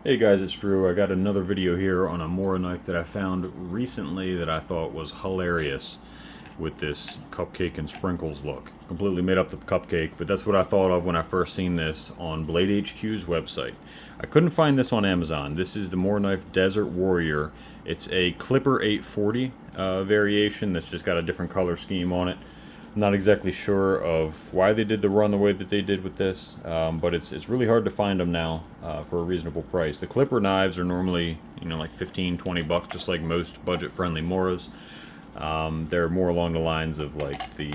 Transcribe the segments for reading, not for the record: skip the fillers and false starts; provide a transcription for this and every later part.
Hey guys, it's Drew. I got another video here on a Mora knife that I found recently that I thought was hilarious with this cupcake and sprinkles look. Completely made up the cupcake, but that's what I thought of when I first seen this on Blade HQ's website. I couldn't find this on Amazon. This is the Mora knife Desert Warrior. It's a Clipper 840 variation that's just got a different color scheme on it. Not exactly sure of why they did the run the way that they did with this, but it's really hard to find them now for a reasonable price. The Clipper knives are normally, like 15, 20 bucks, just like most budget-friendly Moras. They're more along the lines of like the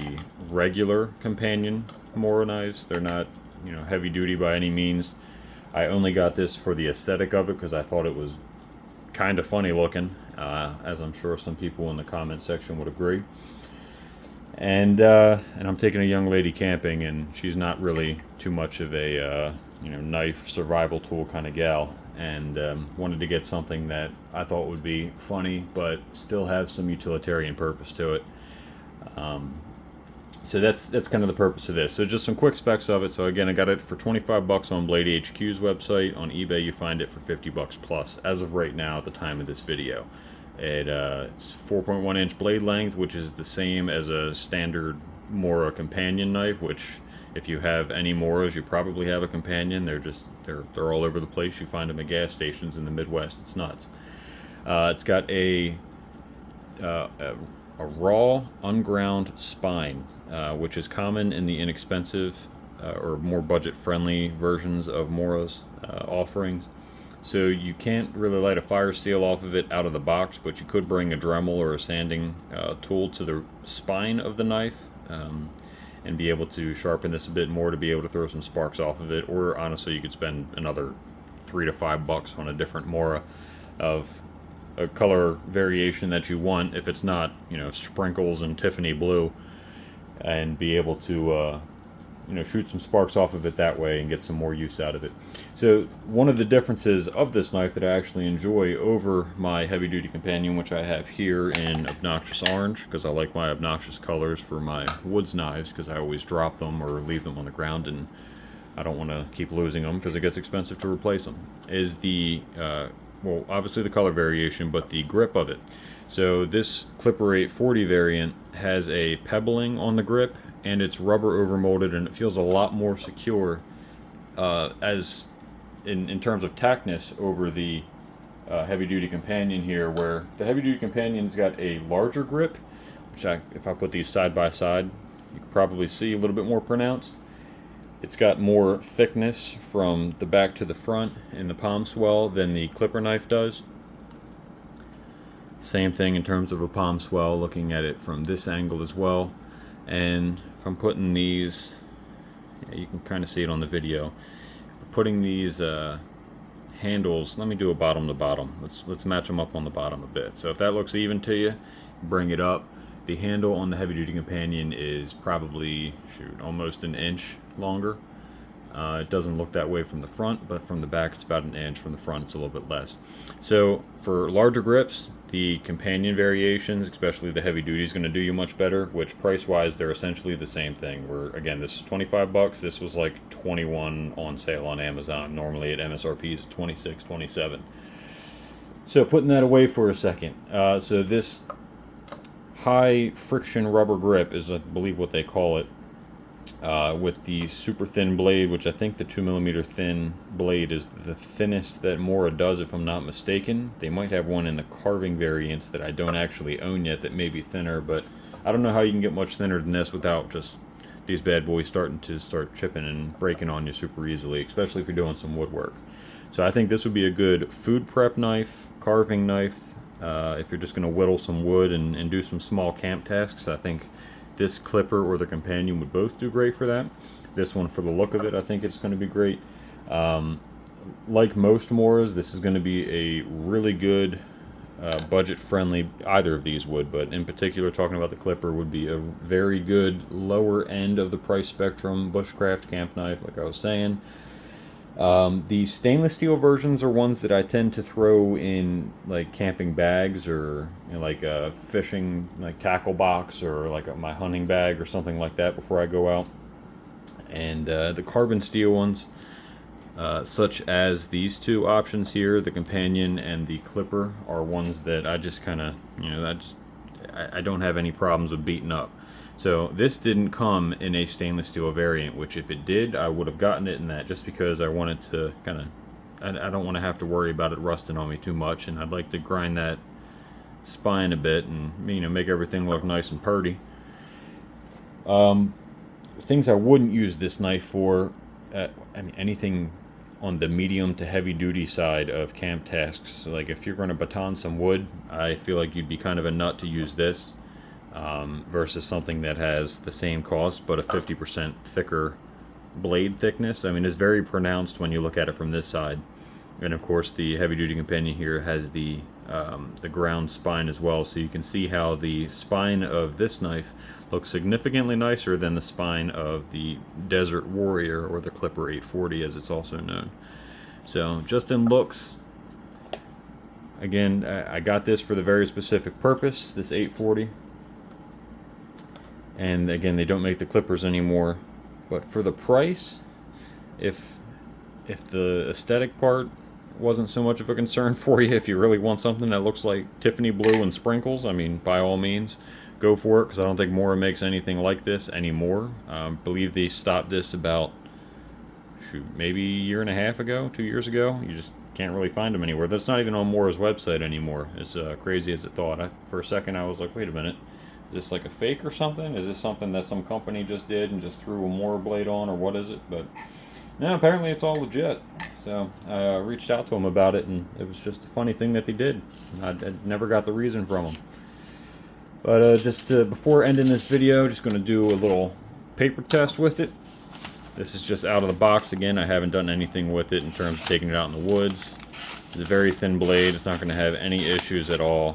regular companion Mora knives. They're not, heavy duty by any means. I only got this for the aesthetic of it because I thought it was kind of funny looking, as I'm sure some people in the comment section would agree. And I'm taking a young lady camping, and she's not really too much of a knife survival tool kind of gal, and wanted to get something that I thought would be funny but still have some utilitarian purpose to it. So that's kind of the purpose of this. So just some quick specs of it. So again, I got it for 25 bucks on Blade HQ's website. On eBay, you find it for 50 bucks plus as of right now at the time of this video. It's 4.1 inch blade length, which is the same as a standard Mora companion knife, which if you have any Moras, you probably have a companion. They're all over the place. You find them at gas stations in the Midwest. It's nuts. It's got uh, a, a raw, unground spine, which is common in the inexpensive or more budget-friendly versions of Mora's offerings. So you can't really light a fire seal off of it out of the box, but you could bring a Dremel or a sanding tool to the spine of the knife and be able to sharpen this a bit more to be able to throw some sparks off of it. Or honestly, you could spend another $3 to $5 on a different Mora of a color variation that you want, if it's not, sprinkles and Tiffany blue, and be able to shoot some sparks off of it that way and get some more use out of it. So one of the differences of this knife that I actually enjoy over my heavy duty companion, which I have here in obnoxious orange, because I like my obnoxious colors for my woods knives, because I always drop them or leave them on the ground and I don't want to keep losing them because it gets expensive to replace them, is the well, obviously the color variation, but the grip of it. So this Clipper 840 variant has a pebbling on the grip, and it's rubber overmolded, and it feels a lot more secure as in terms of tackness over the heavy duty companion here, where the heavy duty companion's got a larger grip, which if I put these side by side, you can probably see a little bit more pronounced. It's got more thickness from the back to the front in the palm swell than the Clipper knife does. Same thing in terms of a palm swell, looking at it from this angle as well. And if I'm putting these, you can kind of see it on the video. If I'm putting these handles, let me do a bottom to bottom. Let's match them up on the bottom a bit. So if that looks even to you, bring it up. The handle on the heavy duty companion is probably, almost an inch longer. It doesn't look that way from the front, but from the back it's about an inch. From the front it's a little bit less. So for larger grips, the companion variations, especially the heavy duty, is going to do you much better, which price-wise they're essentially the same thing. Where again, this is 25 bucks. This was like 21 on sale on Amazon. Normally at MSRP is 26, 27. So putting that away for a second. So this high friction rubber grip is, I believe, what they call it, with the super thin blade, which I think the 2mm thin blade is the thinnest that Mora does, if I'm not mistaken. They might have one in the carving variants that I don't actually own yet that may be thinner, but I don't know how you can get much thinner than this without just these bad boys starting to chipping and breaking on you super easily, especially if you're doing some woodwork. So I think this would be a good food prep knife, carving knife, if you're just going to whittle some wood and do some small camp tasks. I think this Clipper or the companion would both do great for that. This one, for the look of it, I think it's going to be great. Like most Moras, this is going to be a really good budget-friendly, either of these would, but in particular, talking about the Clipper, would be a very good lower end of the price spectrum bushcraft camp knife, like I was saying. The stainless steel versions are ones that I tend to throw in like camping bags, or like a fishing like tackle box, or like my hunting bag or something like that before I go out. And the carbon steel ones, such as these two options here, the companion and the clipper, are ones that I just kind of, I don't have any problems with beating up. So this didn't come in a stainless steel variant, which if it did, I would have gotten it in that, just because I wanted to kind of, I don't want to have to worry about it rusting on me too much, and I'd like to grind that spine a bit and, make everything look nice and purty. Things I wouldn't use this knife for, anything on the medium to heavy duty side of camp tasks. Like if you're going to baton some wood, I feel like you'd be kind of a nut to use this, versus something that has the same cost but a 50% thicker blade thickness. I mean, it's very pronounced when you look at it from this side. And of course the heavy duty companion here has the ground spine as well, so you can see how the spine of this knife looks significantly nicer than the spine of the Desert Warrior, or the Clipper 840 as it's also known. So just in looks, again, I got this for the very specific purpose, this 840. And again, they don't make the clippers anymore, but for the price, if the aesthetic part wasn't so much of a concern for you, if you really want something that looks like Tiffany blue and sprinkles, I mean, by all means, go for it, because I don't think Mora makes anything like this anymore. I believe they stopped this about, maybe a year and a half ago, 2 years ago. You just can't really find them anywhere. That's not even on Mora's website anymore, as crazy as it thought. For a second, I was like, wait a minute. Is this like a fake or something? Is this something that some company just did and just threw a Mora blade on, or what is it? But no, apparently it's all legit. So I reached out to them about it, and it was just a funny thing that they did. I never got the reason from them. But before ending this video, just going to do a little paper test with it. This is just out of the box. Again, I haven't done anything with it in terms of taking it out in the woods. It's a very thin blade. It's not going to have any issues at all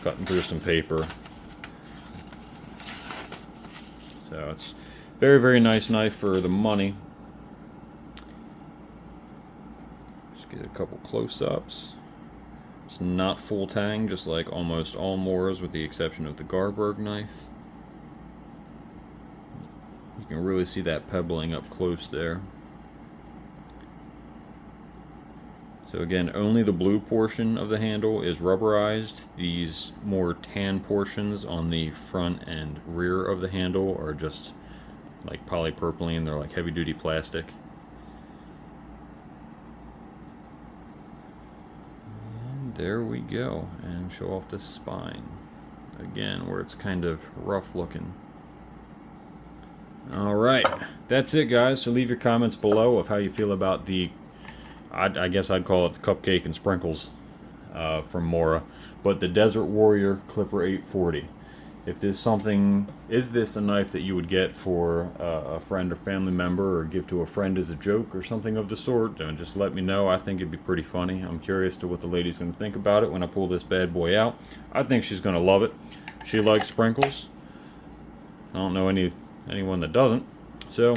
cutting through some paper. So it's very, very nice knife for the money. Just get a couple close-ups. It's not full tang, just like almost all Moras, with the exception of the Garberg knife. You can really see that pebbling up close there. So again, only the blue portion of the handle is rubberized. These more tan portions on the front and rear of the handle are just like polypropylene. They're like heavy duty plastic. And there we go. And show off the spine again, where it's kind of rough looking. Alright, that's it, guys. So leave your comments below of how you feel about the, I guess I'd call it the cupcake and sprinkles from Mora, but the Desert Warrior Clipper 840. If this is this a knife that you would get for a friend or family member, or give to a friend as a joke or something of the sort? Just let me know. I think it'd be pretty funny. I'm curious to what the lady's going to think about it when I pull this bad boy out. I think she's going to love it. She likes sprinkles. I don't know anyone that doesn't. So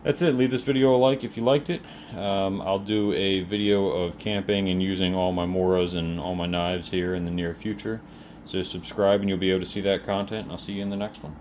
that's it. Leave this video a like if you liked it. I'll do a video of camping and using all my Moras and all my knives here in the near future. So subscribe and you'll be able to see that content, and I'll see you in the next one.